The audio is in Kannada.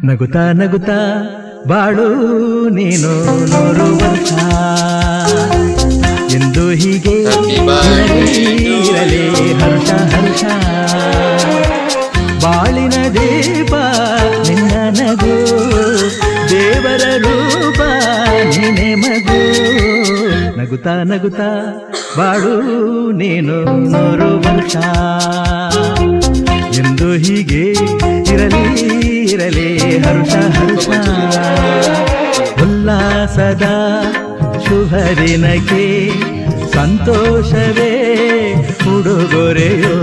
ನಗುತ್ತಾ ನಗುತ್ತಾ ಬಾಳು ನೀನು 100 ವರ್ಷ ಎಂದು ಹೀಗೆ ಇರಲಿ ಹರ್ಷ ಹರ್ಷ. ಬಾಳಿನ ದೀಪ ನಿನ್ನ ನಗು, ದೇವರ ರೂಪ ನೀನೆ ಮಗು. ನಗುತ್ತಾ ನಗುತ್ತಾ ಬಾಳು ನೀನು 100 ವರ್ಷ ಎಂದು ಹೀಗೆ ಇರಲಿ ಇರಲಿ ಹರ್ಷ ಹರ್ಷ. ಉಲ್ಲಾಸದ ಶುಭ ದಿನಕ್ಕೆ ಸಂತೋಷವೇ ಉಡುಗೊರೆಯೋ.